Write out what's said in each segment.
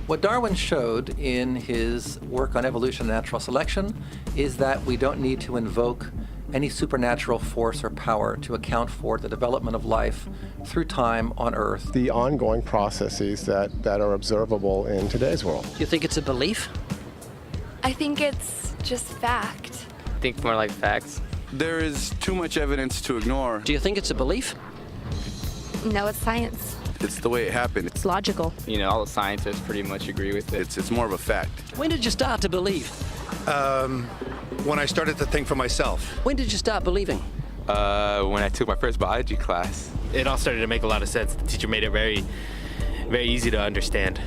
What Darwin showed in his work on evolution and natural selection is that we don't need to invoke any supernatural force or power to account for the development of life through time on Earth. The ongoing processes that are observable in today's world. Do you think it's a belief? I think it's just fact. I think more like facts. There is too much evidence to ignore. Do you think it's a belief? No, it's science. It's the way it happened. It's logical. You know, all the scientists pretty much agree with it. It's more of a fact. When did you start to believe? When I started to think for myself. When did you start believing? When I took my first biology class. It all started to make a lot of sense. The teacher made it very, very easy to understand.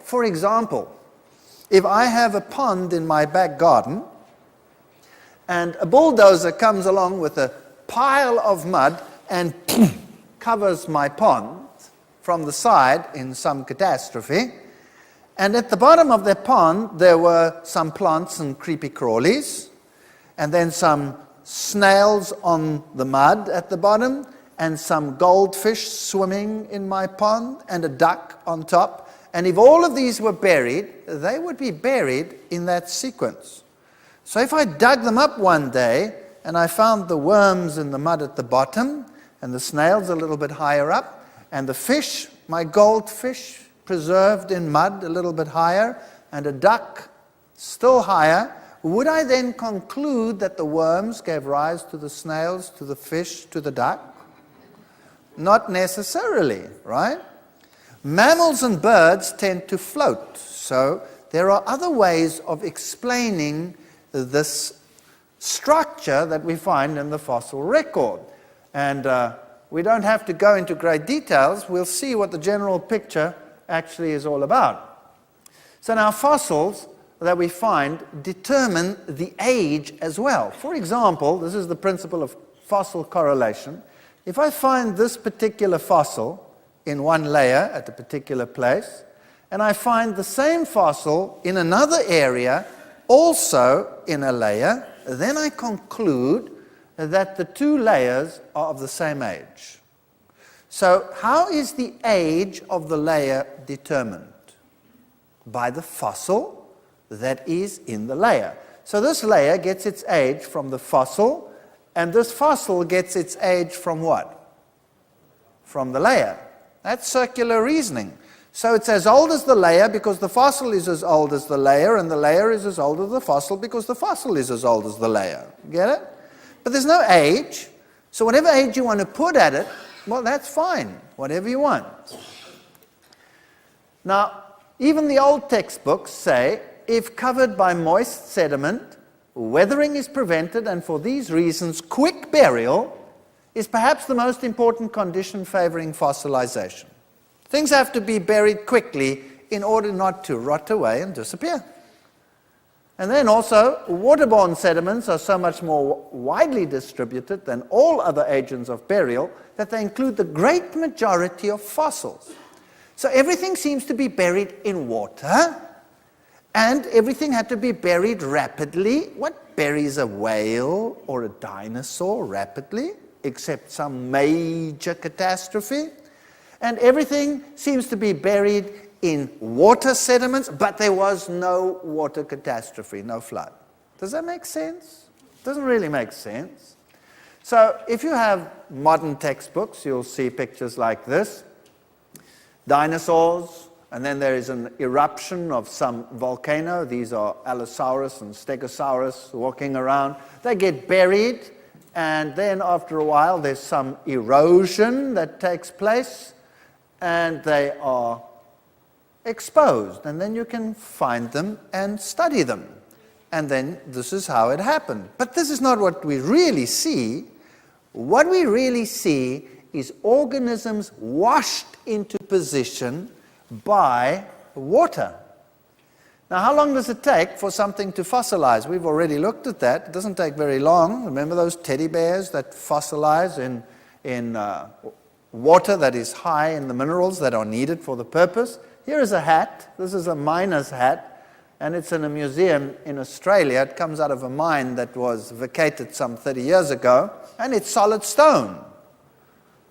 For example, if I have a pond in my back garden and a bulldozer comes along with a pile of mud and covers my pond from the side in some catastrophe, and at the bottom of the pond there were some plants and creepy crawlies, and then some snails on the mud at the bottom, and some goldfish swimming in my pond, and a duck on top. And if all of these were buried, they would be buried in that sequence. So if I dug them up one day and I found the worms in the mud at the bottom and the snails a little bit higher up and the fish, my goldfish, preserved in mud a little bit higher and a duck still higher, would I then conclude that the worms gave rise to the snails, to the fish, to the duck? Not necessarily, right? Mammals and birds tend to float, so there are other ways of explaining this structure that we find in the fossil record. And we don't have to go into great details. We'll see what the general picture actually is all about. So now fossils that we find determine the age as well. For example, this is the principle of fossil correlation. If I find this particular fossil in one layer at a particular place, and I find the same fossil in another area also in a layer, then I conclude that the two layers are of the same age. So how is the age of the layer determined? By the fossil that is in the layer. So this layer gets its age from the fossil, and this fossil gets its age from what? From the layer. That's circular reasoning. So it's as old as the layer because the fossil is as old as the layer, and the layer is as old as the fossil because the fossil is as old as the layer. Get it? But there's no age. So whatever age you want to put at it, well, that's fine. Whatever you want. Now, even the old textbooks say, if covered by moist sediment, weathering is prevented, and for these reasons, quick burial is perhaps the most important condition favoring fossilization. Things have to be buried quickly in order not to rot away and disappear. And then also, waterborne sediments are so much more widely distributed than all other agents of burial that they include the great majority of fossils. So everything seems to be buried in water, and everything had to be buried rapidly. What buries a whale or a dinosaur rapidly? Except some major catastrophe. And everything seems to be buried in water sediments, but there was no water catastrophe, no flood. Does that make sense? Doesn't really make sense. So if you have modern textbooks, you'll see pictures like this. Dinosaurs, and then there is an eruption of some volcano. These are Allosaurus and Stegosaurus walking around. They get buried, and then after a while there's some erosion that takes place, and they are exposed, and then you can find them and study them. And then this is how it happened. But this is not what we really see. What we really see is organisms washed into position by water. Now, how long does it take for something to fossilize? We've already looked at that. It doesn't take very long. Remember those teddy bears that fossilize in water that is high in the minerals that are needed for the purpose? Here is a hat. This is a miner's hat. And it's in a museum in Australia. It comes out of a mine that was vacated some 30 years ago, and it's solid stone.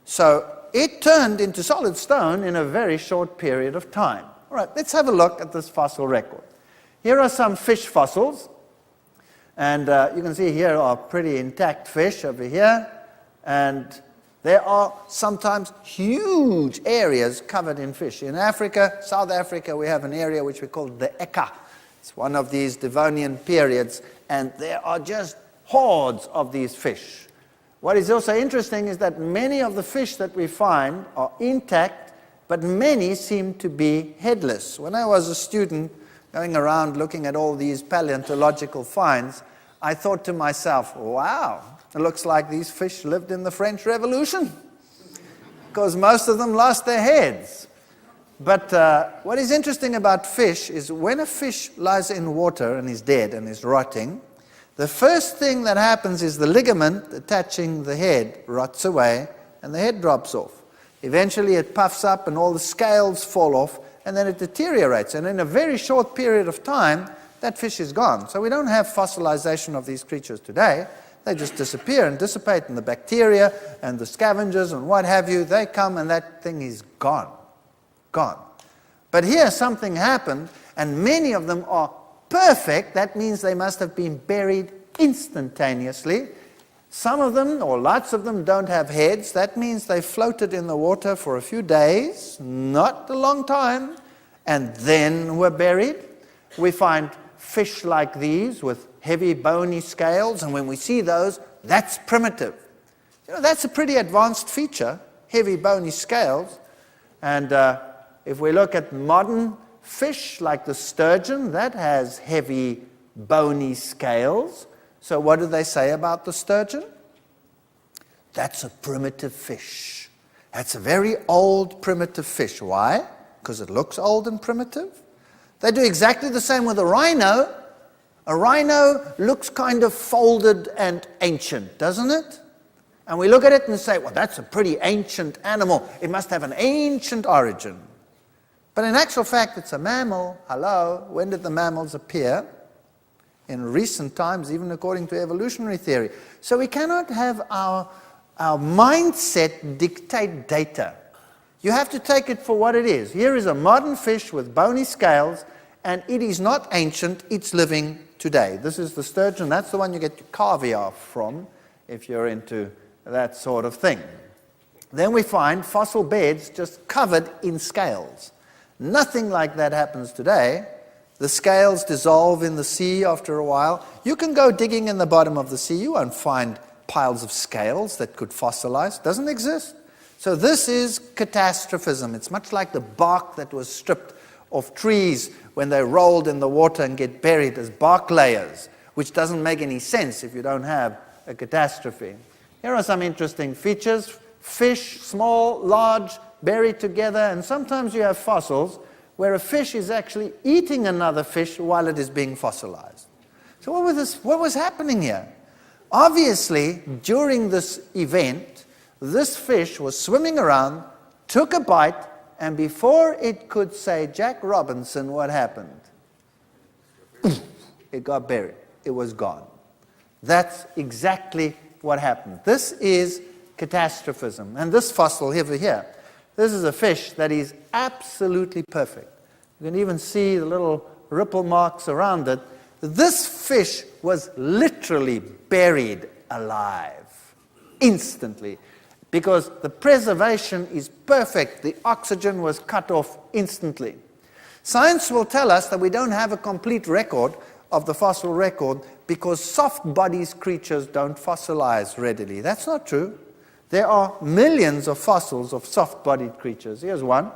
So it turned into solid stone in a very short period of time. All right, let's have a look at this fossil record. Here are some fish fossils, and you can see here are pretty intact fish over here, and there are sometimes huge areas covered in fish. In Africa, South Africa, we have an area which we call the Eka. It's one of these Devonian periods, and there are just hordes of these fish. What is also interesting is that many of the fish that we find are intact, but many seem to be headless. When I was a student going around looking at all these paleontological finds, I thought to myself, wow, it looks like these fish lived in the French Revolution, because most of them lost their heads. But what is interesting about fish is when a fish lies in water and is dead and is rotting, the first thing that happens is the ligament attaching the head rots away and the head drops off. Eventually it puffs up and all the scales fall off, and then it deteriorates. And in a very short period of time, that fish is gone. So we don't have fossilization of these creatures today. They just disappear and dissipate, and the bacteria and the scavengers and what have you, they come and that thing is gone. Gone. But here something happened, and many of them are perfect. That means they must have been buried instantaneously. Some of them, or lots of them, don't have heads. That means they floated in the water for a few days, not a long time, and then were buried. We find fish like these with heavy bony scales, and when we see those, that's primitive. You know, that's a pretty advanced feature, heavy bony scales. And if we look at modern fish like the sturgeon, that has heavy bony scales. So what do they say about the sturgeon? That's a primitive fish. That's a very old primitive fish. Why? Because it looks old and primitive. They do exactly the same with a rhino. A rhino looks kind of folded and ancient, doesn't it? And we look at it and say, well, that's a pretty ancient animal. It must have an ancient origin. But in actual fact, it's a mammal. Hello, when did the mammals appear? In recent times, even according to evolutionary theory. So we cannot have our mindset dictate data. You have to take it for what it is. Here is a modern fish with bony scales, and it is not ancient, it's living today. This is the sturgeon. That's the one you get your caviar from, if you're into that sort of thing. Then we find fossil beds just covered in scales. Nothing like that happens today. The scales dissolve in the sea after a while. You can go digging in the bottom of the sea. You won't find piles of scales that could fossilize. It doesn't exist. So this is catastrophism. It's much like the bark that was stripped of trees when they rolled in the water and get buried as bark layers, which doesn't make any sense if you don't have a catastrophe. Here are some interesting features. Fish, small, large, buried together, and sometimes you have fossils where a fish is actually eating another fish while it is being fossilized. So what was happening here? Obviously, during this event, this fish was swimming around, took a bite, and before it could say, Jack Robinson, what happened? It got buried. It was gone. That's exactly what happened. This is catastrophism. And this fossil over here, this is a fish that is absolutely perfect. You can even see the little ripple marks around it. This fish was literally buried alive, instantly, because the preservation is perfect. The oxygen was cut off instantly. Science will tell us that we don't have a complete record of the fossil record because soft-bodied creatures don't fossilize readily. That's not true. There are millions of fossils of soft-bodied creatures. Here's one.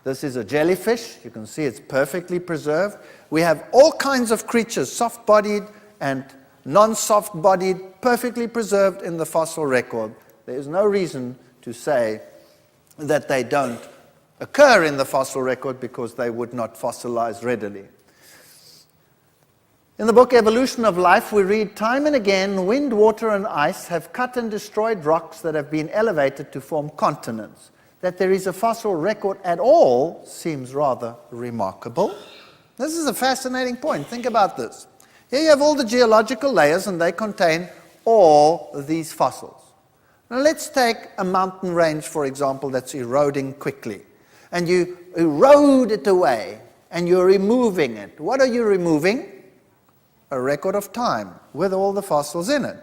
This is a jellyfish. You can see it's perfectly preserved. We have all kinds of creatures, soft-bodied and non-soft-bodied, perfectly preserved in the fossil record. There is no reason to say that they don't occur in the fossil record because they would not fossilize readily. In the book Evolution of Life, we read, time and again, wind, water, and ice have cut and destroyed rocks that have been elevated to form continents. That there is a fossil record at all seems rather remarkable. This is a fascinating point. Think about this. Here you have all the geological layers, and they contain all these fossils. Now let's take a mountain range, for example, that's eroding quickly. And you erode it away, and you're removing it. What are you removing? A record of time with all the fossils in it.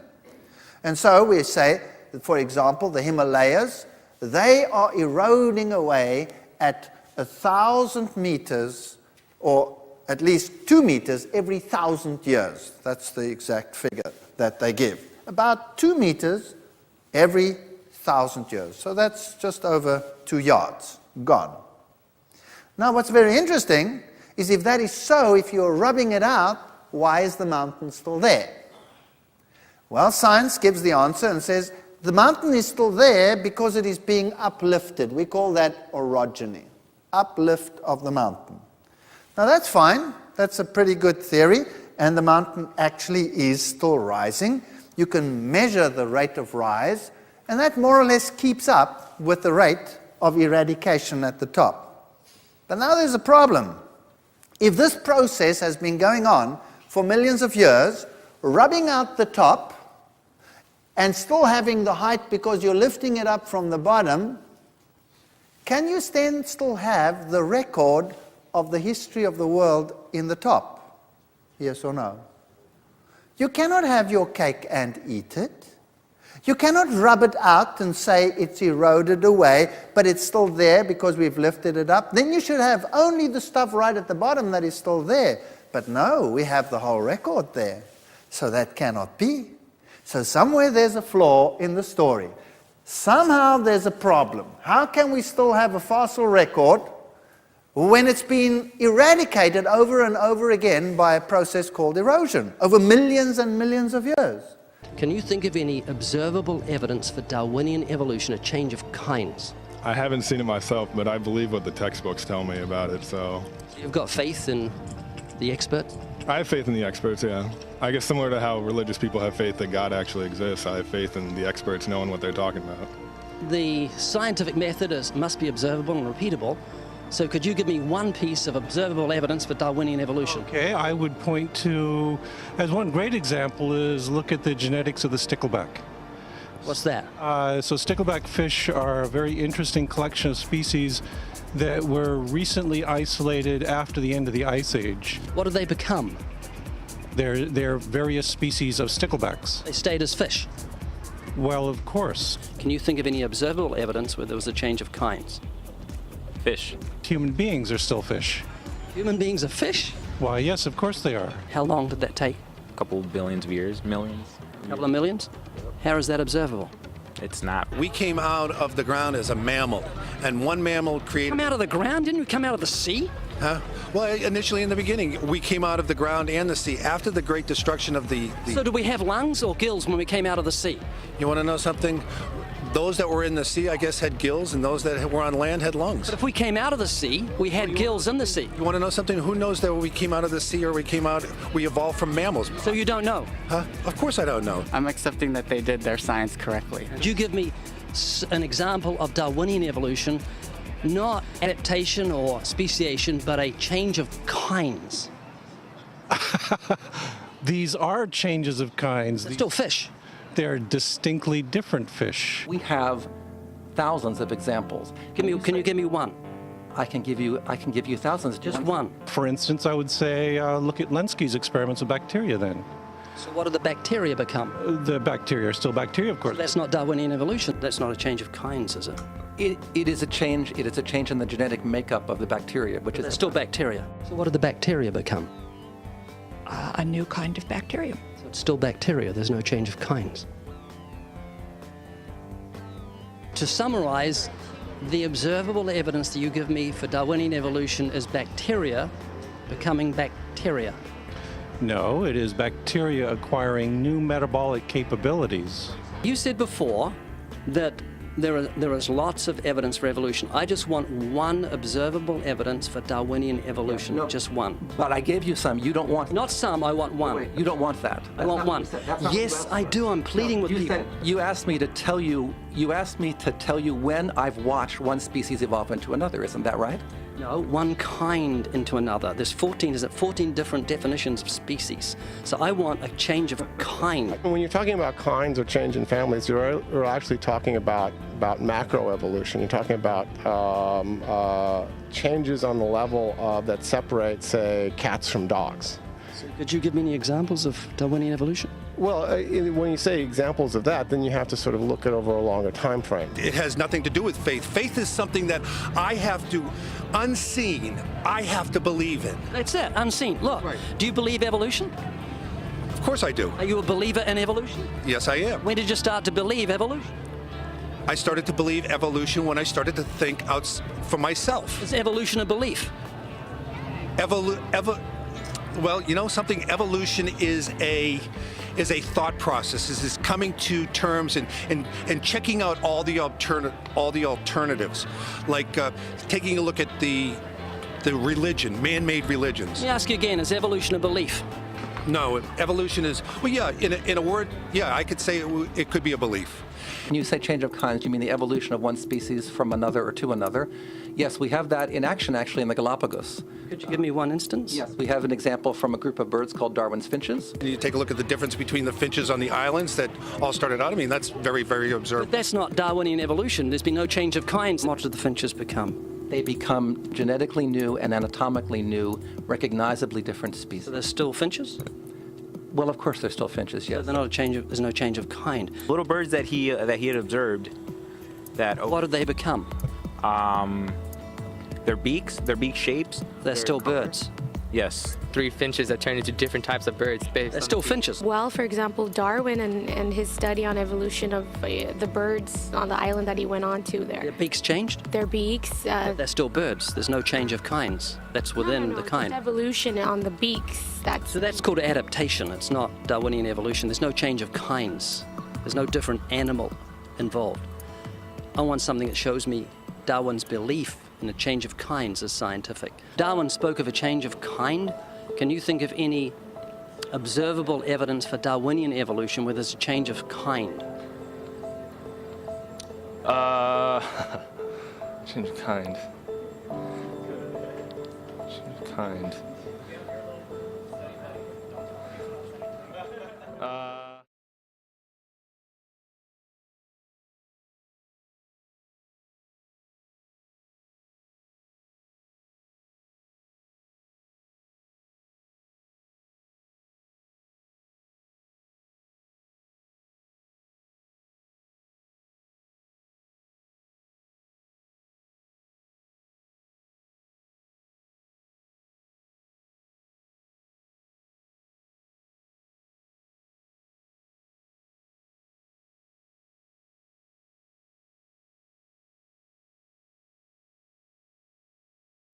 And so we say, that, for example, the Himalayas, they are eroding away at 1,000 meters, or at least 2 meters every 1,000 years. That's the exact figure that they give. About 2 meters every 1,000 years. So that's just over 2 yards gone. Now what's very interesting is if that is so, if you're rubbing it out, why is the mountain still there? Well, science gives the answer and says the mountain is still there because it is being uplifted. We call that orogeny, uplift of the mountain. Now that's fine. That's a pretty good theory, and the mountain actually is still rising. You can measure the rate of rise, and that more or less keeps up with the rate of eradication at the top. But now there's a problem. If this process has been going on for millions of years, rubbing out the top and still having the height because you're lifting it up from the bottom, can you then still have the record of the history of the world in the top? Yes or no? You cannot have your cake and eat it. You cannot rub it out and say it's eroded away, but it's still there because we've lifted it up. Then you should have only the stuff right at the bottom that is still there. But no, we have the whole record there. So that cannot be. So somewhere there's a flaw in the story. Somehow there's a problem. How can we still have a fossil record when it's been eradicated over and over again by a process called erosion over millions and millions of years? Can you think of any observable evidence for Darwinian evolution, a change of kinds? I haven't seen it myself, but I believe what the textbooks tell me about it, so. You've got faith in the experts? I have faith in the experts, yeah. I guess similar to how religious people have faith that God actually exists, I have faith in the experts knowing what they're talking about. The scientific method must be observable and repeatable. So could you give me one piece of observable evidence for Darwinian evolution? Okay, I would point to, as one great example is look at the genetics of the stickleback. What's that? So stickleback fish are a very interesting collection of species that were recently isolated after the end of the Ice Age. What did they become? They're various species of sticklebacks. They stayed as fish? Well, of course. Can you think of any observable evidence where there was a change of kinds? Fish. Human beings are still fish. Human beings are fish? Why, yes, of course they are. How long did that take? A couple billions of years, millions. A couple of millions? How is that observable? It's not. We came out of the ground as a mammal, and one mammal created... Come out of the ground? Didn't we come out of the sea? Huh? Well, initially in the beginning, we came out of the ground and the sea. After the great destruction of the... So did we have lungs or gills when we came out of the sea? You want to know something? Those that were in the sea, I guess, had gills, and those that were on land had lungs. But if we came out of the sea, we had gills in the sea. You want to know something? Who knows that we came out of the sea or we evolved from mammals? So you don't know? Huh? Of course I don't know. I'm accepting that they did their science correctly. Could you give me an example of Darwinian evolution, not adaptation or speciation, but a change of kinds? These are changes of kinds. They're still fish. They're distinctly different fish. We have thousands of examples. Can you give me one? I can give you thousands. Just one. For instance, I would say look at Lenski's experiments with bacteria then. So what do the bacteria become? The bacteria are still bacteria, of course. That's not Darwinian evolution. That's not a change of kinds, is it? It is a change. It is a change in the genetic makeup of the bacteria, which They're is still bacteria. So what do the bacteria become? A new kind of bacterium. So it's still bacteria. There's no change of kinds. To summarize, the observable evidence that you give me for Darwinian evolution is bacteria becoming bacteria. No, it is bacteria acquiring new metabolic capabilities. You said before that there is lots of evidence for evolution. I just want one observable evidence for Darwinian evolution, just one. But I gave you some. You don't want. Not some, I want one. Wait, you don't want that. I want one. Yes, I do. I'm pleading with people. You asked me to tell you. You asked me to tell you when I've watched one species evolve into another. Isn't that right? No, one kind into another. There's 14 different definitions of species. So I want a change of kind. When you're talking about kinds or change in families, you're actually talking about macroevolution. You're talking about changes on the level that separate, say, cats from dogs. Could you give me any examples of Darwinian evolution? Well, when you say examples of that, then you have to sort of look at over a longer time frame. It has nothing to do with faith. Faith is something that I have to, unseen, I have to believe in. That's it, unseen. Look, do you believe evolution? Of course I do. Are you a believer in evolution? Yes, I am. When did you start to believe evolution? I started to believe evolution when I started to think out for myself. Is evolution a belief? Well, you know something, evolution is a thought process. Is coming to terms and checking out all the alternatives, like taking a look at the religion, man-made religions. Let me ask you again, is evolution a belief? No, evolution is, well, yeah, in a word, yeah, I could say it could be a belief. When you say change of kinds, you mean the evolution of one species from another or to another? Yes, we have that in action actually in the Galapagos. Could you give me one instance? Yes, we have an example from a group of birds called Darwin's finches. You take a look at the difference between the finches on the islands that all started out. I mean, that's very, very observable. But that's not Darwinian evolution. There's been no change of kinds. What do the finches become? They become genetically new and anatomically new, recognizably different species. So they're still finches? Well, of course, they're still finches, yes. So they're not a change of, there's no change of kind. Little birds that he had observed. What did they become? Their beak shapes. They're still birds. Yes. 3 finches that turn into different types of birds. They're still finches. Well, for example, Darwin and his study on evolution of the birds on the island that he went on to there. Their beaks changed? Their beaks. They're still birds. There's no change of kinds. That's within the kind. Just evolution on the beaks. So that's called adaptation. It's not Darwinian evolution. There's no change of kinds. There's no different animal involved. I want something that shows me Darwin's belief in a change of kinds is scientific. Darwin spoke of a change of kind. Can you think of any observable evidence for Darwinian evolution where there's a change of kind? Change of kind. Change of kind.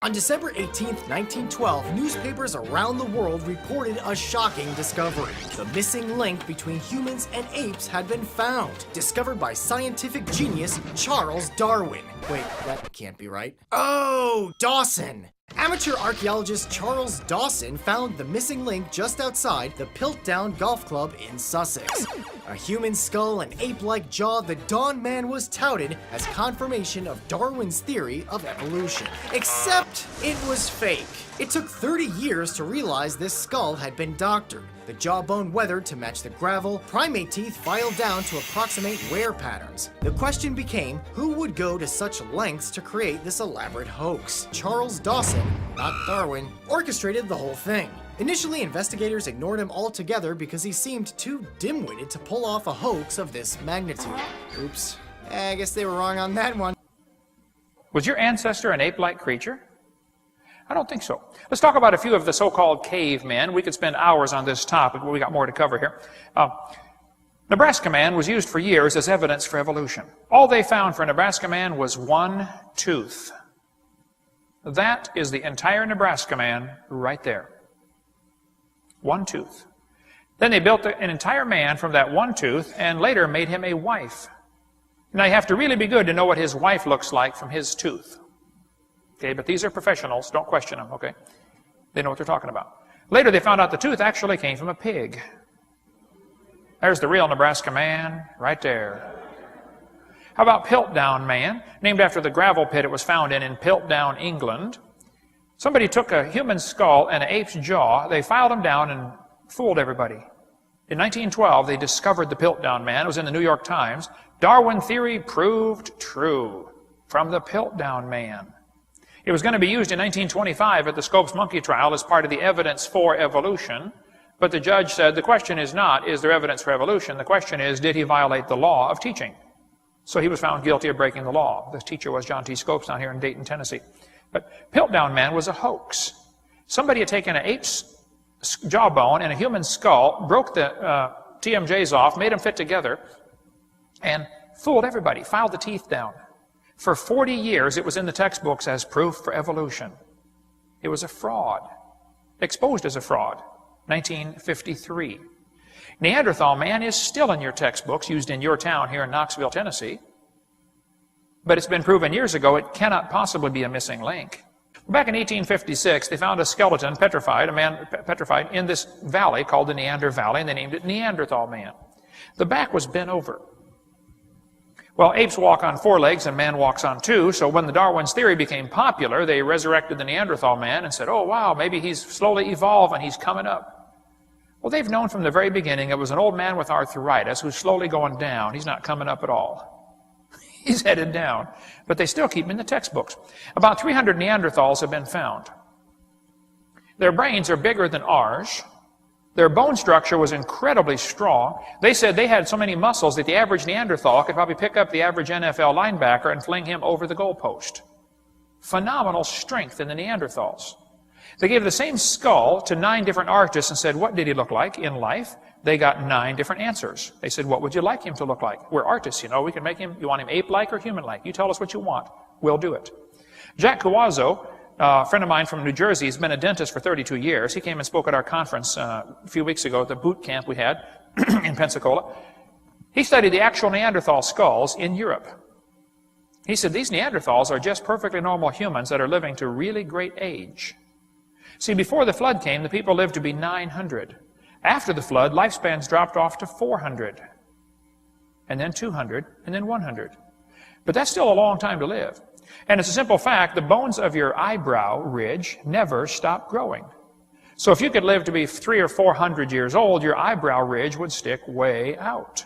On December 18, 1912, newspapers around the world reported a shocking discovery. The missing link between humans and apes had been found, discovered by scientific genius Charles Darwin. Wait, that can't be right. Oh, Dawson! Amateur archaeologist Charles Dawson found the missing link just outside the Piltdown Golf Club in Sussex. A human skull and ape-like jaw, the Dawn Man was touted as confirmation of Darwin's theory of evolution. Except it was fake. It took 30 years to realize this skull had been doctored. The jawbone weathered to match the gravel, primate teeth filed down to approximate wear patterns. The question became, who would go to such lengths to create this elaborate hoax? Charles Dawson, not Darwin, orchestrated the whole thing. Initially, investigators ignored him altogether because he seemed too dim-witted to pull off a hoax of this magnitude. Oops. I guess they were wrong on that one. Was your ancestor an ape-like creature? I don't think so. Let's talk about a few of the so-called cavemen. We could spend hours on this topic, but we got more to cover here. Nebraska man was used for years as evidence for evolution. All they found for Nebraska man was one tooth. That is the entire Nebraska man right there. One tooth. Then they built an entire man from that one tooth and later made him a wife. Now you have to really be good to know what his wife looks like from his tooth. Okay, but these are professionals. Don't question them, okay? They know what they're talking about. Later they found out the tooth actually came from a pig. There's the real Nebraska man right there. How about Piltdown man, named after the gravel pit it was found in Piltdown, England. Somebody took a human skull and an ape's jaw, they filed them down and fooled everybody. In 1912, they discovered the Piltdown man. It was in the New York Times. Darwin theory proved true from the Piltdown man. It was going to be used in 1925 at the Scopes monkey trial as part of the evidence for evolution, but the judge said the question is not, is there evidence for evolution? The question is, did he violate the law of teaching? So he was found guilty of breaking the law. The teacher was John T. Scopes down here in Dayton, Tennessee. But Piltdown man was a hoax. Somebody had taken an ape's jawbone and a human skull, broke the TMJs off, made them fit together, and fooled everybody, filed the teeth down. For 40 years, it was in the textbooks as proof for evolution. It was a fraud, exposed as a fraud, 1953. Neanderthal man is still in your textbooks, used in your town here in Knoxville, Tennessee. But it's been proven years ago it cannot possibly be a missing link. Back in 1856, they found a skeleton petrified, a man petrified in this valley called the Neander Valley, and they named it Neanderthal man. The back was bent over. Well, apes walk on 4 legs and man walks on 2, so when the Darwin's theory became popular, they resurrected the Neanderthal man and said, oh wow, maybe he's slowly evolving, he's coming up. Well, they've known from the very beginning it was an old man with arthritis who's slowly going down. He's not coming up at all. He's headed down. But they still keep him in the textbooks. About 300 Neanderthals have been found. Their brains are bigger than ours. Their bone structure was incredibly strong. They said they had so many muscles that the average Neanderthal could probably pick up the average NFL linebacker and fling him over the goalpost. Phenomenal strength in the Neanderthals. They gave the same skull to 9 different artists and said, what did he look like in life? They got 9 different answers. They said, what would you like him to look like? We're artists, you know. We can make him, you want him ape-like or human-like? You tell us what you want. We'll do it. Jack Cawazzo, a friend of mine from New Jersey, has been a dentist for 32 years. He came and spoke at our conference a few weeks ago at the boot camp we had in Pensacola. He studied the actual Neanderthal skulls in Europe. He said these Neanderthals are just perfectly normal humans that are living to really great age. See, before the flood came, the people lived to be 900. After the flood, lifespans dropped off to 400, and then 200, and then 100. But that's still a long time to live. And it's a simple fact, the bones of your eyebrow ridge never stop growing. So if you could live to be 300 or 400 years old, your eyebrow ridge would stick way out.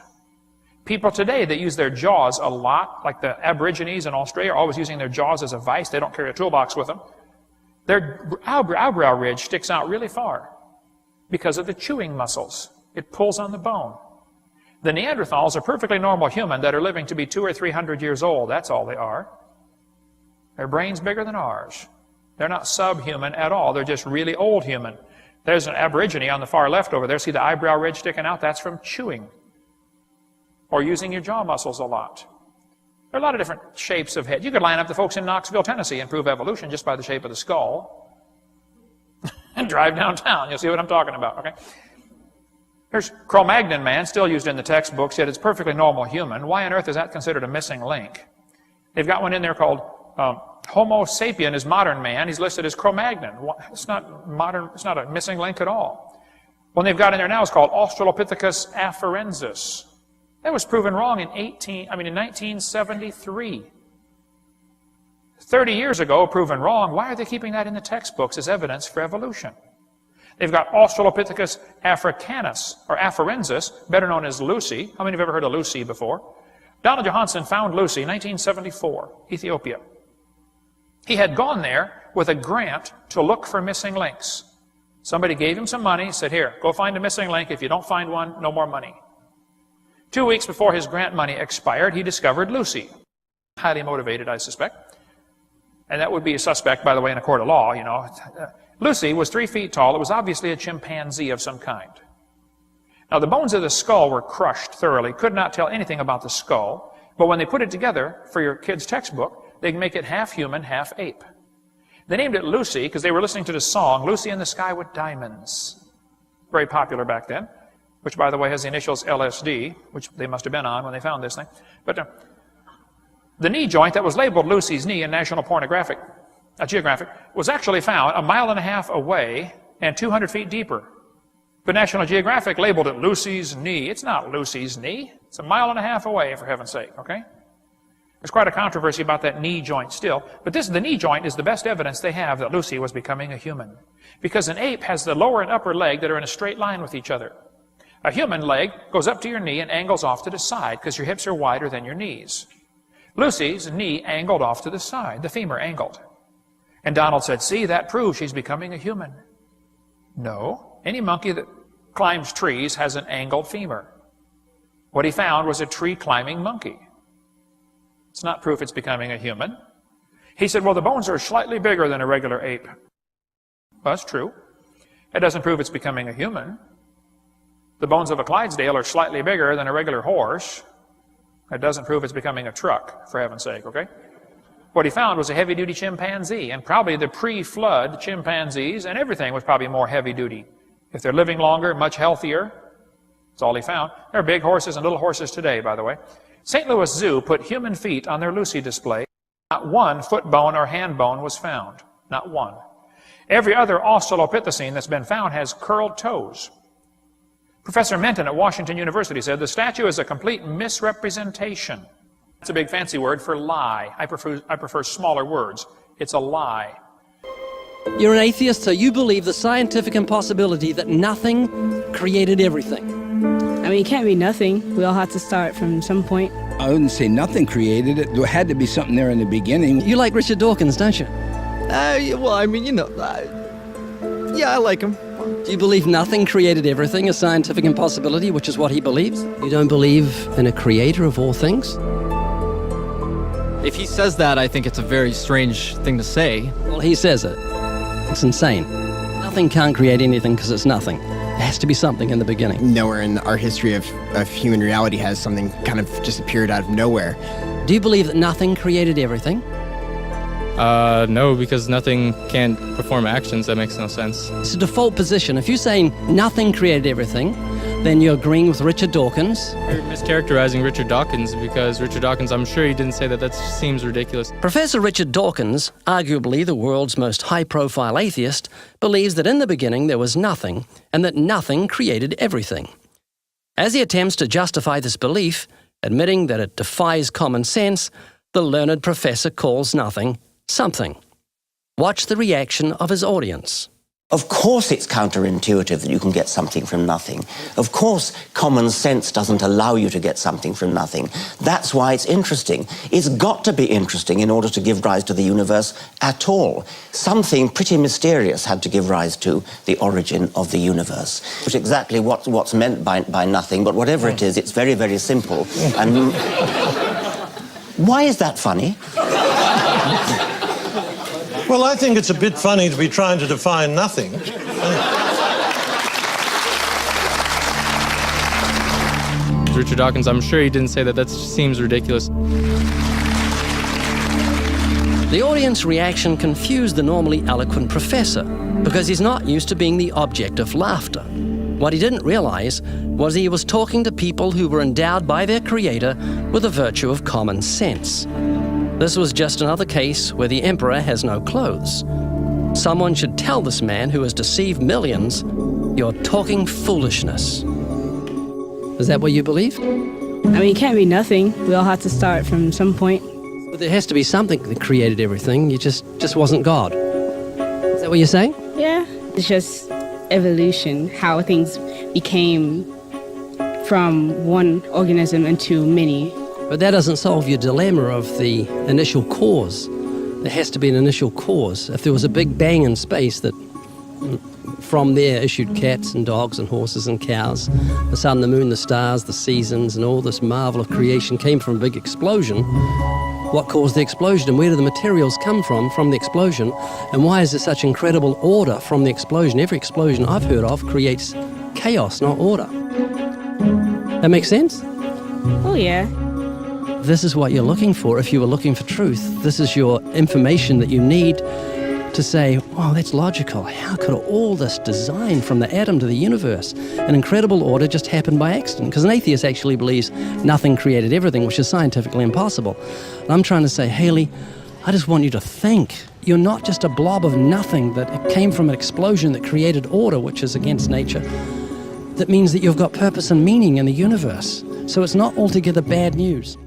People today that use their jaws a lot, like the Aborigines in Australia, are always using their jaws as a vice. They don't carry a toolbox with them. Their eyebrow ridge sticks out really far because of the chewing muscles. It pulls on the bone. The Neanderthals are perfectly normal human that are living to be 200 or 300 years old. That's all they are. Their brain's bigger than ours. They're not subhuman at all. They're just really old human. There's an Aborigine on the far left over there. See the eyebrow ridge sticking out? That's from chewing or using your jaw muscles a lot. There are a lot of different shapes of head. You could line up the folks in Knoxville, Tennessee and prove evolution just by the shape of the skull and drive downtown. You'll see what I'm talking about, okay? Here's Cro-Magnon man, still used in the textbooks, yet it's perfectly normal human. Why on earth is that considered a missing link? They've got one in there called Homo sapien is modern man. He's listed as Cro-Magnon. It's not modern, it's not a missing link at all. One they've got in there now is called Australopithecus afarensis. That was proven wrong in 1973. 30 years ago, proven wrong. Why are they keeping that in the textbooks as evidence for evolution? They've got Australopithecus africanus, or afarensis, better known as Lucy. How many have ever heard of Lucy before? Donald Johanson found Lucy in 1974, Ethiopia. He had gone there with a grant to look for missing links. Somebody gave him some money, said, here, go find a missing link. If you don't find one, no more money. 2 weeks before his grant money expired, he discovered Lucy. Highly motivated, I suspect. And that would be a suspect, by the way, in a court of law, you know. Lucy was 3 feet tall. It was obviously a chimpanzee of some kind. Now, the bones of the skull were crushed thoroughly. Could not tell anything about the skull. But when they put it together for your kid's textbook, they can make it half human, half ape. They named it Lucy because they were listening to the song, Lucy in the Sky with Diamonds. Very popular back then, which, by the way, has the initials LSD, which they must have been on when they found this thing. But the knee joint that was labeled Lucy's knee in National Geographic was actually found 1.5 miles away and 200 feet deeper. But National Geographic labeled it Lucy's knee. It's not Lucy's knee. It's 1.5 miles away, for heaven's sake, okay? There's quite a controversy about that knee joint still. But the knee joint is the best evidence they have that Lucy was becoming a human. Because an ape has the lower and upper leg that are in a straight line with each other. A human leg goes up to your knee and angles off to the side because your hips are wider than your knees. Lucy's knee angled off to the side, the femur angled. And Donald said, see, that proves she's becoming a human. No. Any monkey that climbs trees has an angled femur. What he found was a tree-climbing monkey. It's not proof it's becoming a human. He said, well, the bones are slightly bigger than a regular ape. Well, that's true. It doesn't prove it's becoming a human. The bones of a Clydesdale are slightly bigger than a regular horse. It doesn't prove it's becoming a truck, for heaven's sake, okay? What he found was a heavy-duty chimpanzee, and probably the pre-flood chimpanzees, and everything was probably more heavy-duty. If they're living longer, much healthier, that's all he found. There are big horses and little horses today, by the way. St. Louis Zoo put human feet on their Lucy display. Not one foot bone or hand bone was found. Not one. Every other Australopithecine that's been found has curled toes. Professor Menton at Washington University said the statue is a complete misrepresentation. It's a big fancy word for lie. I prefer smaller words. It's a lie. You're an atheist, so you believe the scientific impossibility that nothing created everything. I mean, it can't be nothing. We all have to start from some point. I wouldn't say nothing created it. There had to be something there in the beginning. You like Richard Dawkins, don't you? Well, I mean, you know, yeah, I like him. Do you believe nothing created everything, a scientific impossibility, which is what he believes? You don't believe in a creator of all things? If he says that, I think it's a very strange thing to say. Well, he says it. It's insane. Nothing can't create anything because it's nothing. There has to be something in the beginning. Nowhere in our history of human reality has something kind of just appeared out of nowhere. Do you believe that nothing created everything? No, because nothing can perform actions. That makes no sense. It's a default position. If you're saying nothing created everything, then you're agreeing with Richard Dawkins. You're mischaracterizing Richard Dawkins because Richard Dawkins, I'm sure he didn't say that. That seems ridiculous. Professor Richard Dawkins, arguably the world's most high-profile atheist, believes that in the beginning there was nothing and that nothing created everything. As he attempts to justify this belief, admitting that it defies common sense, the learned professor calls nothing something. Watch the reaction of his audience. Of course it's counterintuitive that you can get something from nothing. Of course common sense doesn't allow you to get something from nothing. That's why it's interesting. It's got to be interesting in order to give rise to the universe at all. Something pretty mysterious had to give rise to the origin of the universe. Which exactly what's meant by nothing, but whatever it is, it's very, very simple. And why is that funny? Well, I think it's a bit funny to be trying to define nothing. Richard Dawkins, I'm sure he didn't say that. That seems ridiculous. The audience reaction confused the normally eloquent professor because he's not used to being the object of laughter. What he didn't realize was he was talking to people who were endowed by their creator with the virtue of common sense. This was just another case where the emperor has no clothes. Someone should tell this man who has deceived millions, you're talking foolishness. Is that what you believe? I mean, it can't be nothing. We all have to start from some point. But there has to be something that created everything. You just wasn't God. Is that what you're saying? Yeah, it's just evolution, how things became from one organism into many. But that doesn't solve your dilemma of the initial cause. There has to be an initial cause. If there was a big bang in space that from there issued cats and dogs and horses and cows, the sun, the moon, the stars, the seasons, and all this marvel of creation came from a big explosion, what caused the explosion and where do the materials come from the explosion, and why is there such incredible order from the explosion? Every explosion I've heard of creates chaos, not order. That makes sense? Oh, yeah. This is what you're looking for if you were looking for truth. This is your information that you need to say, wow, that's logical. How could all this design from the atom to the universe, an incredible order, just happen by accident? Because an atheist actually believes nothing created everything, which is scientifically impossible. And I'm trying to say, Haley, I just want you to think. You're not just a blob of nothing that came from an explosion that created order, which is against nature. That means that you've got purpose and meaning in the universe. So it's not altogether bad news.